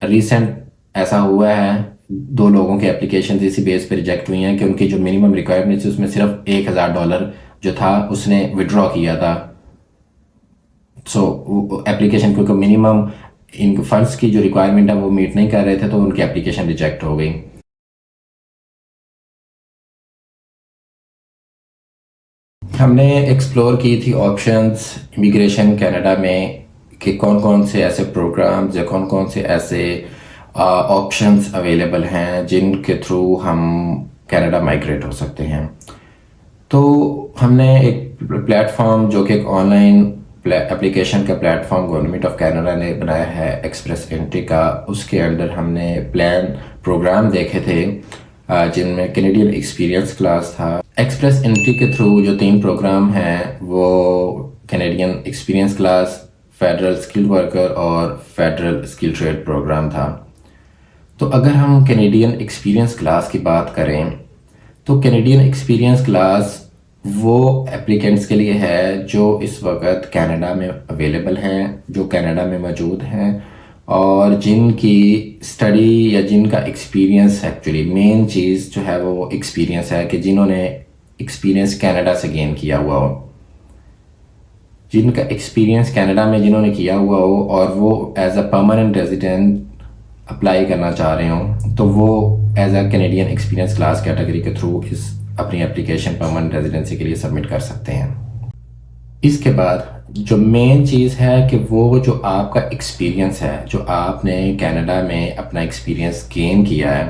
Recent ऐसा हुआ है, दो लोगों की एप्लीकेशन इसी बेस पे रिजेक्ट हुई हैं कि उनकी जो मिनिमम रिक्वायरमेंट थी उसमें सिर्फ $1,000 जो था उसने विड्रॉ किया था। सो एप्लीकेशन क्योंकि मिनिमम इन फंड्स की जो रिक्वायरमेंट है वो मीट नहीं कर रहे थे, तो उनकी एप्लीकेशन रिजेक्ट हो गई। हमने एक्सप्लोर की थी ऑप्शंस इमिग्रेशन कनाडा में कि कौन कौन से ऐसे प्रोग्राम्स या कौन कौन से ऐसे ऑप्शंस अवेलेबल हैं जिनके थ्रू हम कनाडा माइग्रेट हो सकते हैं। तो हमने एक प्लेटफॉर्म जो कि एक ऑनलाइन एप्लीकेशन का प्लेटफॉर्म गवर्नमेंट ऑफ कनाडा ने बनाया है एक्सप्रेस एंट्री का, उसके अंडर हमने प्लान प्रोग्राम देखे थे जिनमें कैनेडियन एक्सपीरियंस क्लास था। एक्सप्रेस एंट्री के थ्रू जो 3 प्रोग्राम हैं वो Canadian experience class, federal skilled worker और फेडरल स्किल ट्रेड प्रोग्राम था। तो अगर हम कैनेडियन एक्सपीरियंस क्लास की बात करें तो कैनेडियन एक्सपीरियंस क्लास वो एप्लीकेंट्स के लिए है जो इस वक्त कनाडा में अवेलेबल हैं, जो कनाडा में मौजूद हैं और जिनकी स्टडी या जिनका एक्सपीरियंस, एक्चुअली मेन चीज़ जो है वो एक्सपीरियंस है कि जिन्होंने एक्सपीरियंस कनाडा से गेन किया हुआ हो, जिनका एक्सपीरियंस कनाडा में जिन्होंने किया हुआ हो और वो as a permanent resident apply करना चाह रहे हो, तो वो as a Canadian experience class category के थ्रू इस अपनी एप्लीकेशन परमानेंट रेजिडेंसी के लिए सबमिट कर सकते हैं। इसके बाद जो मेन चीज़ है कि वो जो आपका एक्सपीरियंस है, जो आपने कनाडा में अपना एक्सपीरियंस गेन किया है,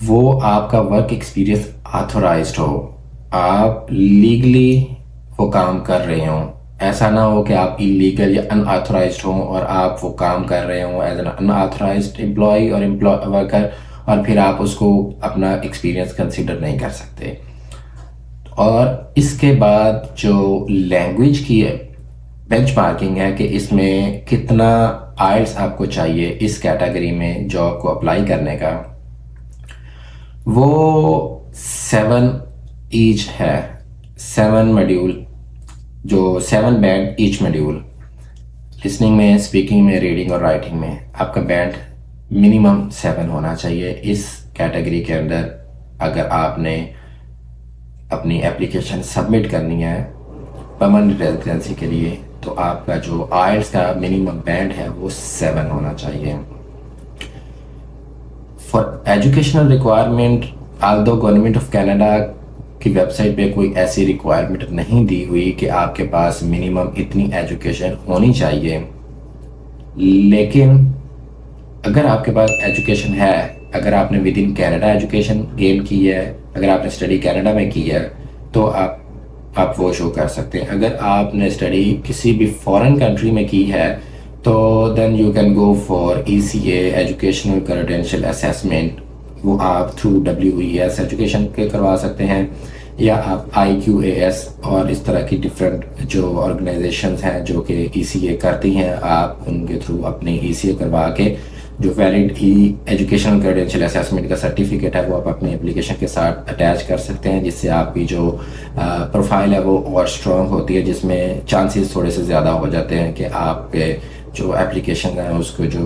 वो आपका वर्क एक्सपीरियंस ऑथोराइज्ड हो, आप लीगली वो काम कर रहे हो। ऐसा ना हो कि आप इलीगल या अनऑथराइज्ड हो और आप वो काम कर रहे हो एज एन अनऑथराइज्ड एम्प्लॉय और वर्कर, और फिर आप उसको अपना एक्सपीरियंस कंसिडर नहीं कर सकते। और इसके बाद जो लैंग्वेज की बेंचमार्किंग है कि इसमें कितना आइल्स आपको चाहिए इस कैटेगरी में जॉब को अप्लाई करने का, वो 7 ईच है, 7 मॉड्यूल, जो 7 बैंड ईच मॉड्यूल, लिसनिंग में, स्पीकिंग में, रीडिंग और राइटिंग में आपका बैंड मिनिमम 7 होना चाहिए इस कैटेगरी के अंदर। अगर आपने अपनी एप्लीकेशन सबमिट करनी है परमानेंट रेजिडेंसी के लिए तो आपका जो आइल्स का मिनिमम बैंड है वो 7 होना चाहिए। For educational requirement, Aldous government of Canada की वेबसाइट पे कोई ऐसी रिक्वायरमेंट नहीं दी हुई कि आपके पास मिनिमम इतनी एजुकेशन होनी चाहिए, लेकिन अगर आपके पास एजुकेशन है, अगर आपने with in Canada education gain की है, अगर आपने स्टडी कनाडा में की है तो आप वो शो कर सकते हैं। अगर आपने स्टडी किसी भी फॉरेन कंट्री में की है तो then you can go for ECA educational credential assessment, वो आप थ्रू WES एजुकेशन के करवा सकते हैं, या आप IQAS और इस तरह की डिफरेंट जो ऑर्गेनाइजेशंस हैं जो कि ECA करती हैं, आप उनके थ्रू अपनी ECA करवा के जो वैलिड एजुकेशनल क्रेडेंशियल असेसमेंट का सर्टिफिकेट है वो आप अपनी एप्लीकेशन के साथ अटैच कर सकते हैं, जिससे आपकी जो प्रोफाइल है वो और स्ट्रॉन्ग होती है, जिसमें चांसेस थोड़े से ज़्यादा हो जाते हैं कि आपके जो एप्लीकेशन है उसको जो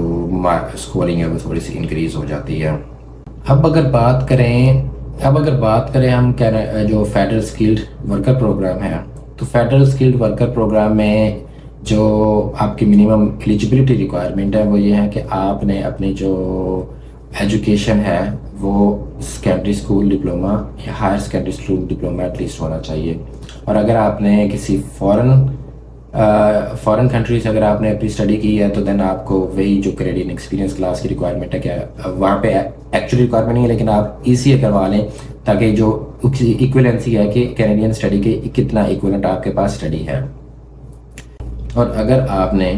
स्कोरिंग है वो थोड़ी सी इंक्रीज़ हो जाती है। अब अगर बात करें हम जो फेडरल स्किल्ड वर्कर प्रोग्राम है, तो फेडरल स्किल्ड वर्कर प्रोग्राम में जो आपकी मिनिमम एलिजिबिलिटी रिक्वायरमेंट है वो ये है कि आपने अपनी जो एजुकेशन है वो सेकेंडरी स्कूल डिप्लोमा या higher secondary school diploma at least होना चाहिए। और अगर आपने किसी फॉरेन कंट्री से अगर आपने अपनी स्टडी की है तो देन आपको वही जो कैनेडियन एक्सपीरियंस क्लास की रिक्वायरमेंट है, क्या वहाँ पे एक्चुअली रिक्वायरमेंट नहीं है लेकिन आप ECA करवा लें, ताकि जो इक्विवेलेंसी है कि कैनेडियन स्टडी के कितना इक्विवेलेंट आपके पास स्टडी है। और अगर आपने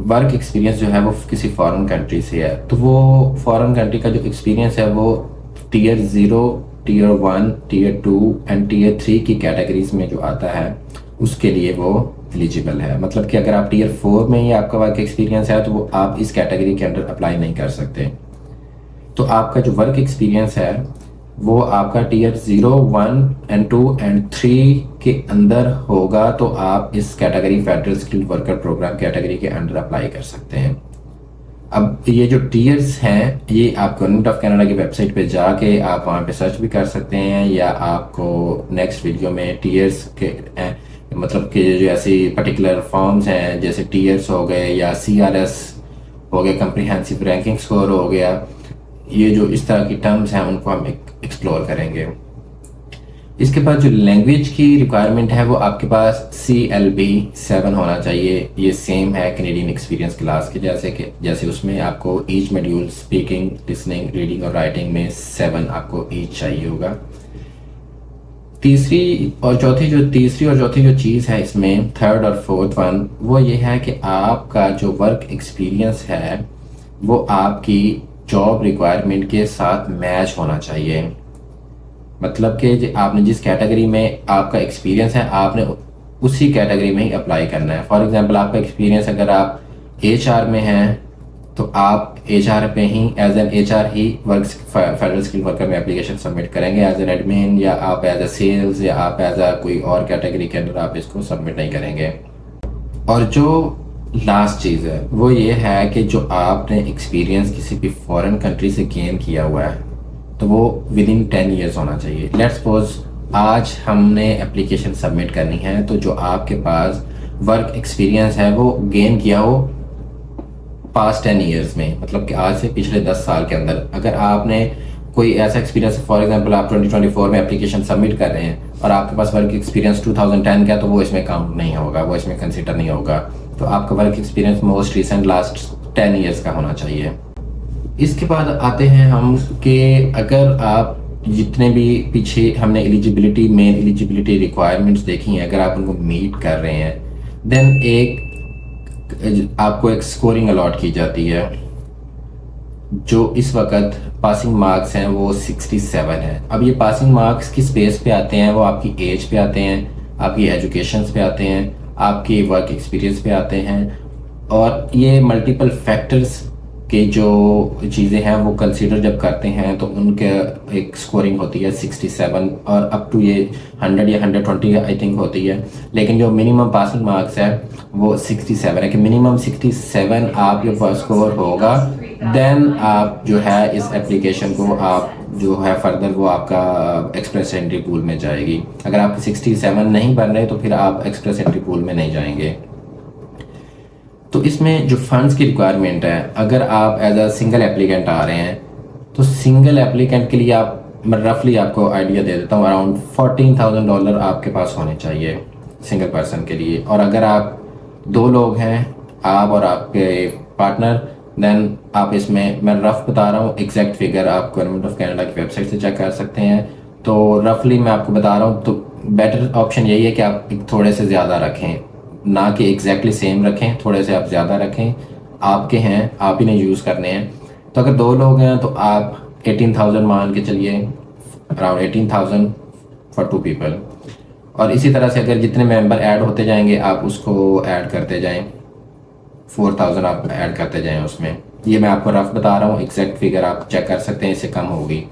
वर्क एक्सपीरियंस जो है वो किसी फॉरेन कंट्री से है तो वो फॉरेन कंट्री का जो एक्सपीरियंस है वो Tier 0, Tier 1, Tier 2 and Tier 3 की कैटेगरीज में जो आता है उसके लिए वो एलिजिबल है। मतलब कि अगर आप Tier 4 में ही आपका वर्क एक्सपीरियंस है तो वो आप इस कैटेगरी के अंडर अप्लाई नहीं कर सकते। तो आपका जो वर्क एक्सपीरियंस है वो आपका Tier 0, 1 एंड 2 एंड 3 के अंदर होगा तो आप इस category federal skilled worker programme category के अंडर अप्लाई कर सकते हैं। अब ये जो टीयर्स हैं ये आप गवर्नमेंट ऑफ कनाडा की वेबसाइट पे जाके आप वहाँ पे सर्च भी कर सकते हैं, या आपको नेक्स्ट वीडियो में टीयर्स के मतलब कि जो ऐसी पर्टिकुलर फॉर्म्स हैं जैसे टीयर्स हो गए या CRS हो गया, कंप्रीहेंसिव रैंकिंग स्कोर हो गया, ये जो इस तरह की टर्म्स हैं उनको हम एक्सप्लोर करेंगे। इसके बाद जो लैंग्वेज की रिक्वायरमेंट है वो आपके पास CLB 7 होना चाहिए। ये सेम है कैनेडियन एक्सपीरियंस क्लास के जैसे उसमें आपको each module speaking, listening, reading और राइटिंग में 7 आपको ईच चाहिए होगा। तीसरी और चौथी जो चीज़ है इसमें, थर्ड और फोर्थ वन, वो ये है कि आपका जो वर्क एक्सपीरियंस है वो आपकी जॉब रिक्वायरमेंट के साथ मैच होना चाहिए। मतलब कि आपने जिस कैटेगरी में आपका एक्सपीरियंस है आपने उसी कैटेगरी में ही अप्लाई करना है। फॉर एग्जांपल आपका एक्सपीरियंस अगर आप HR में हैं तो आप HR पे ही एज एन HR ही फेडरल स्किल वर्कर में एप्लीकेशन सबमिट करेंगे। एज एन एडमिन या आप एज ए सेल्स या आप एज ए कोई और कैटेगरी के अंदर आप इसको सबमिट नहीं करेंगे। और जो लास्ट चीज़ है वो ये है कि जो आपने एक्सपीरियंस किसी भी फॉरेन कंट्री से गेन किया हुआ है तो वो विद इन 10 ईयर्स होना चाहिए। लेट्स सपोज आज हमने एप्लीकेशन सबमिट करनी है तो जो आपके पास वर्क एक्सपीरियंस है वो गेन किया हो पास्ट 10 ईयर्स में, मतलब कि आज से पिछले 10 साल के अंदर अगर आपने कोई ऐसा एक्सपीरियंस, फॉर एग्जांपल आप 2024 में एप्लीकेशन सबमिट कर रहे हैं और आपके पास वर्क एक्सपीरियंस 2010 का, तो वो इसमें काउंट नहीं होगा, वो इसमें कंसिडर नहीं होगा। तो आपका work experience most recent last 10 years का होना चाहिए। इसके बाद आते हैं हम कि अगर आप जितने भी पीछे हमने मेन एलिजिबिलिटी रिक्वायरमेंट्स देखी हैं, अगर आप उनको मीट कर रहे हैं देन आपको एक स्कोरिंग अलॉट की जाती है। जो इस वक्त पासिंग मार्क्स हैं वो 67 है। अब ये पासिंग मार्क्स किस बेस पे आते हैं? वो आपकी एज पे आते हैं, आपकी एजुकेशन पे आते हैं, आपकी वर्क एक्सपीरियंस पे आते हैं, और ये मल्टीपल फैक्टर्स के जो चीज़ें हैं वो कंसीडर जब करते हैं तो उनके एक स्कोरिंग होती है 67 और अप टू ये 100 या 120 आई थिंक होती है। लेकिन जो मिनिमम पासिंग मार्क्स है वो 67 है कि मिनिमम 67 आपके पास स्कोर होगा, देन आप जो है इस एप्लीकेशन को आप जो है फर्दर वो आपका एक्सप्रेस एंट्री पूल में जाएगी। अगर आप 67 नहीं बन रहे तो फिर आप एक्सप्रेस एंट्री पूल में नहीं जाएंगे। तो इसमें जो फंड्स की रिक्वायरमेंट है, अगर आप एज अ सिंगल एप्लीकेंट आ रहे हैं तो सिंगल एप्लीकेंट के लिए मैं रफली आपको आइडिया दे देता हूँ, अराउंड $14,000 आपके पास होने चाहिए सिंगल पर्सन के लिए। और अगर आप 2 लोग हैं, आप और आपके पार्टनर, देन आप इसमें, मैं रफ बता रहा हूँ, एग्जैक्ट फिगर आप गवर्नमेंट ऑफ कनाडा की वेबसाइट से चेक कर सकते हैं। तो रफली मैं आपको बता रहा हूँ, तो बेटर ऑप्शन यही है कि आप थोड़े से ज़्यादा रखें, ना कि एग्जैक्टली सेम रखें, थोड़े से आप ज़्यादा रखें। आपके हैं, आप ही ने यूज़ करने हैं। तो अगर 2 लोग हैं तो आप 18,000 मान के चलिए, अराउंड 18,000 फॉर 2 पीपल। और इसी तरह से अगर जितने मेंबर ऐड होते जाएंगे आप उसको ऐड करते जाएं, 4,000 आप ऐड करते जाएं उसमें। ये मैं आपको रफ बता रहा हूँ, एग्जैक्ट फिगर आप चेक कर सकते हैं, इससे कम होगी।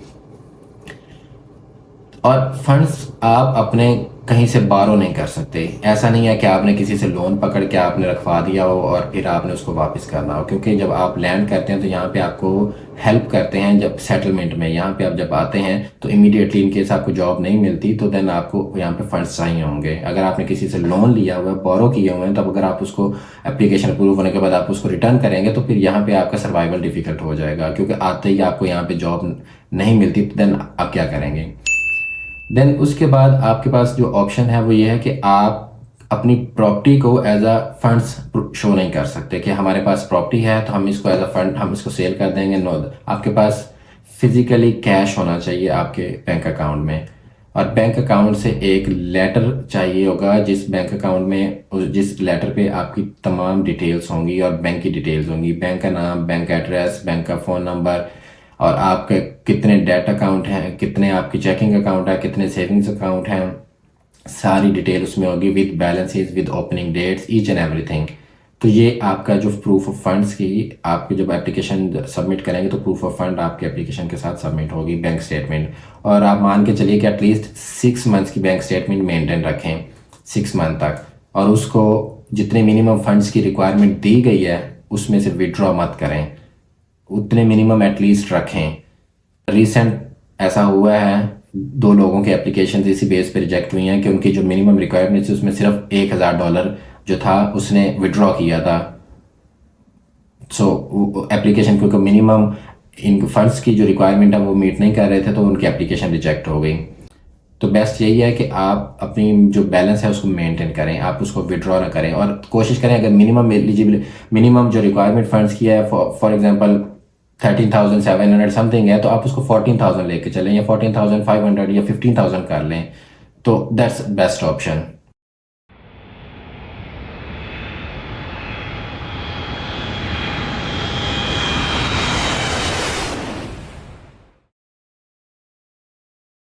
और फंड्स आप अपने कहीं से बारो नहीं कर सकते। ऐसा नहीं है कि आपने किसी से लोन पकड़ के आपने रखवा दिया हो और फिर आपने उसको वापस करना हो, क्योंकि जब आप लैंड करते हैं तो यहाँ पे आपको हेल्प करते हैं। जब सेटलमेंट में यहाँ पे आप जब आते हैं तो इमीडिएटली इन केस आपको जॉब नहीं मिलती तो देन आपको यहाँ पे फंड्स चाहिए होंगे। अगर आपने किसी से लोन लिया हुआ है, बोरो किए हुए हैं, तब अगर आप उसको एप्लीकेशन अप्रूव होने के बाद आप उसको रिटर्न करेंगे तो फिर यहाँ पे आपका सर्वाइवल डिफिकल्ट हो जाएगा, क्योंकि आते ही आपको यहाँ पे जॉब नहीं मिलती तो देन आप क्या करेंगे। देन उसके बाद आपके पास जो ऑप्शन है वो ये है कि आप अपनी प्रॉपर्टी को एज अ फंड्स शो नहीं कर सकते कि हमारे पास प्रॉपर्टी है तो हम इसको एज अ फंड हम इसको सेल कर देंगे। नो, आपके पास फिजिकली कैश होना चाहिए आपके बैंक अकाउंट में, और बैंक अकाउंट से एक लेटर चाहिए होगा जिस बैंक अकाउंट में जिस लेटर पे आपकी तमाम डिटेल्स होंगी और बैंक की डिटेल्स होंगी, बैंक का नाम, बैंक एड्रेस, बैंक का फ़ोन नंबर, और आपके कितने डेट अकाउंट हैं, कितने आपकी चेकिंग अकाउंट है, कितने सेविंग्स अकाउंट हैं, सारी डिटेल उसमें होगी with balances, with opening dates, each and everything. तो ये आपका जो प्रूफ ऑफ फंड्स की आपकी जब एप्लीकेशन सबमिट करेंगे तो प्रूफ ऑफ फंड आपके एप्लीकेशन के साथ सबमिट होगी, बैंक स्टेटमेंट। और आप मान के चलिए कि एटलीस्ट 6 मंथ्स की बैंक स्टेटमेंट मेंटेन रखें, 6 मंथ तक, और उसको जितने मिनिमम फंड्स की रिक्वायरमेंट दी गई है उसमें से विड्रॉ मत करें। उतने मिनिमम एटलीस्ट रखें। रिसेंट ऐसा हुआ है, 2 लोगों की एप्लीकेशन इसी बेस पे रिजेक्ट हुई हैं कि उनकी जो मिनिमम रिक्वायरमेंट थी उसमें सिर्फ $1000 जो था उसने विड्रॉ किया था। सो एप्लीकेशन क्योंकि मिनिमम इन फंड्स की जो रिक्वायरमेंट है वो मीट नहीं कर रहे थे तो उनकी एप्लीकेशन रिजेक्ट हो गई। तो बेस्ट यही है कि आप अपनी जो बैलेंस है उसको मेंटेन करें, आप उसको विड्रॉ ना करें और कोशिश करें अगर मिनिमम एलिजिबल मिनिमम जो रिक्वायरमेंट फंड्स की है फॉर एग्जांपल 13,700 समथिंग है तो आप उसको 14,000 लेके चलें या 14,500 या 15,000 कर लें, तो दैट्स बेस्ट ऑप्शन।